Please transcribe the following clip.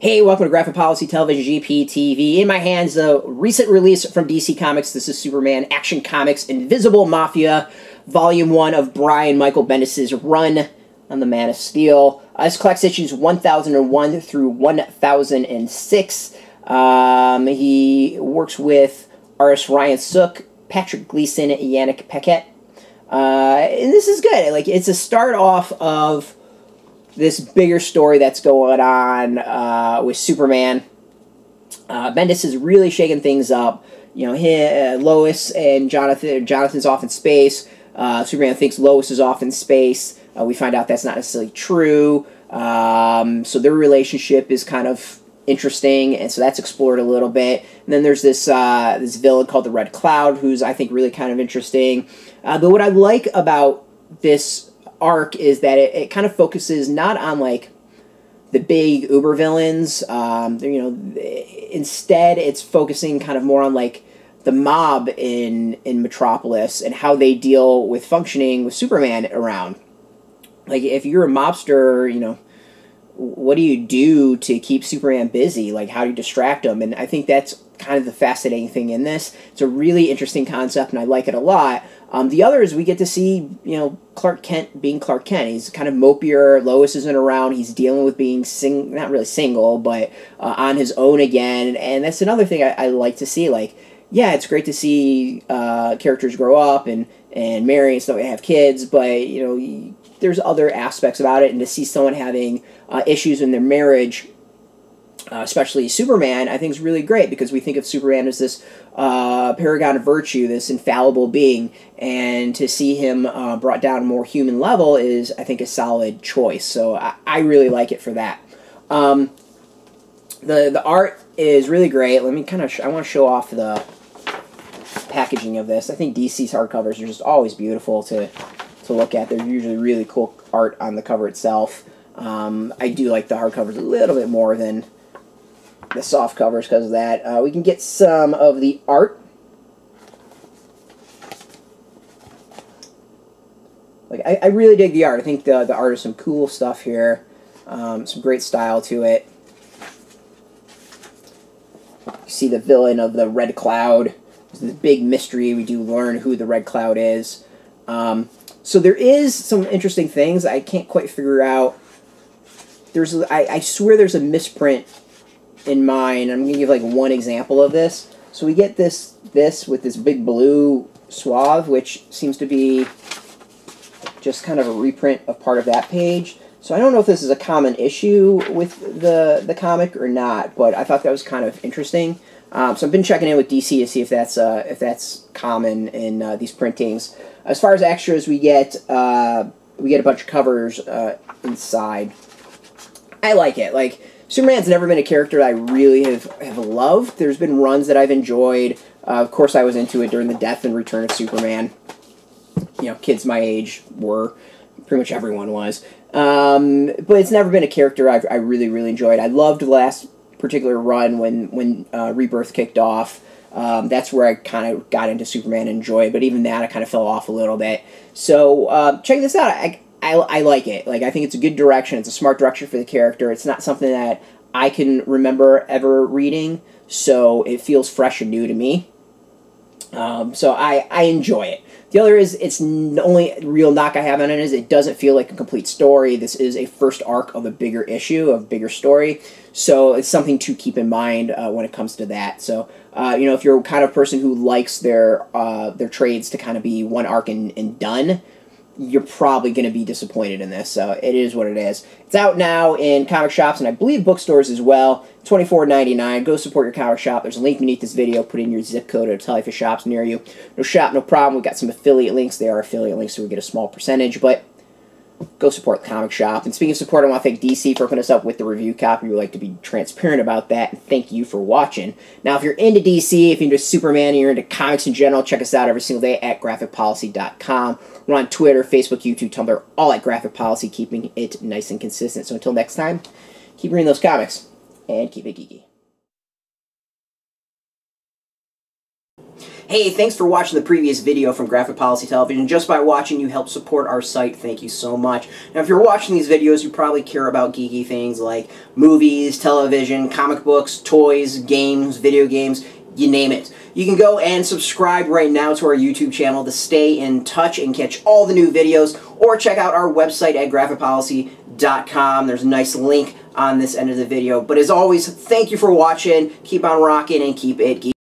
Hey, welcome to Graphic Policy Television GPTV. In my hands, the recent release from DC Comics. This is Superman Action Comics Invisible Mafia, Volume 1 of Brian Michael Bendis' run on the Man of Steel. This collects issues 1001 through 1006. He works with artist Ryan Sook, Patrick Gleason, Yanick, Paquette. And this is good. Like, it's a start off of this bigger story that's going on with Superman. Bendis is really shaking things up. You know, Lois and Jonathan's off in space. Superman thinks Lois is off in space. We find out that's not necessarily true. So their relationship is kind of interesting, and so that's explored a little bit. And then there's this this villain called the Red Cloud, who's, I think, really kind of interesting. But what I like about this arc is that it kind of focuses not on like the big uber villains. You know, instead it's focusing kind of more on like the mob in Metropolis and how they deal with functioning with Superman around. Like, if you're a mobster, you know, what do you do to keep Superman busy? Like, how do you distract him? And I think that's kind of the fascinating thing in this. It's a really interesting concept, and I like it a lot. The other is we get to see, you know, Clark Kent being Clark Kent. He's kind of mopier. Lois isn't around. He's dealing with being not really single, but on his own again. And that's another thing I like to see. Like, yeah, it's great to see characters grow up and marry and stuff and have kids, but, you know, there's other aspects about it. And to see someone having issues in their marriage, especially Superman, I think is really great, because we think of Superman as this paragon of virtue, this infallible being, and to see him brought down a more human level is, I think, a solid choice. So I really like it for that. The art is really great. Let me kind of I want to show off the packaging of this. I think DC's hardcovers are just always beautiful to look at. They're usually really cool art on the cover itself. I do like the hardcovers a little bit more than the soft covers because of that. We can get some of the art. Like, I really dig the art. I think the art is some cool stuff here. Some great style to it. You see the villain of the Red Cloud. It's this big mystery. We do learn who the Red Cloud is. So there is some interesting things I can't quite figure out. I swear there's a misprint in mine. I'm going to give like one example of this. So we get this with this big blue swath, which seems to be just kind of a reprint of part of that page. So I don't know if this is a common issue with the comic or not, but I thought that was kind of interesting. So I've been checking in with DC to see if that's common in these printings. As far as extras, we get a bunch of covers inside. I like it. Like, Superman's never been a character I really have loved. There's been runs that I've enjoyed. Of course, I was into it during the Death and Return of Superman. You know, kids my age were. Pretty much everyone was. But it's never been a character I really, really enjoyed. I loved the last particular run when Rebirth kicked off. That's where I kind of got into Superman and enjoyed, but even that I kind of fell off a little bit. So check this out. I like it. Like, I think it's a good direction. It's a smart direction for the character. It's not something that I can remember ever reading, so it feels fresh and new to me. So I enjoy it. The other is, it's the only real knock I have on it is it doesn't feel like a complete story. This is a first arc of a bigger issue, of a bigger story. So it's something to keep in mind when it comes to that. So, you know, if you're a kind of person who likes their trades to kind of be one arc and done, you're probably going to be disappointed in this. So it is what it is. It's out now in comic shops and I believe bookstores as well. $24.99. Go support your comic shop. There's a link beneath this video. Put in your zip code. It'll tell you if a shop's near you. No shop, no problem. We've got some affiliate links. They are affiliate links, so we get a small percentage. But go support the comic shop. And speaking of support, I want to thank DC for hooking us up with the review copy. We would like to be transparent about that. And thank you for watching. Now, if you're into DC, if you're into Superman, and you're into comics in general, check us out every single day at graphicpolicy.com. We're on Twitter, Facebook, YouTube, Tumblr, all at Graphic Policy, keeping it nice and consistent. So until next time, keep reading those comics and keep it geeky. Hey, thanks for watching the previous video from Graphic Policy Television. Just by watching, you help support our site. Thank you so much. Now, if you're watching these videos, you probably care about geeky things like movies, television, comic books, toys, games, video games, you name it. You can go and subscribe right now to our YouTube channel to stay in touch and catch all the new videos, or check out our website at graphicpolicy.com. There's a nice link on this end of the video. But as always, thank you for watching. Keep on rocking and keep it geeky.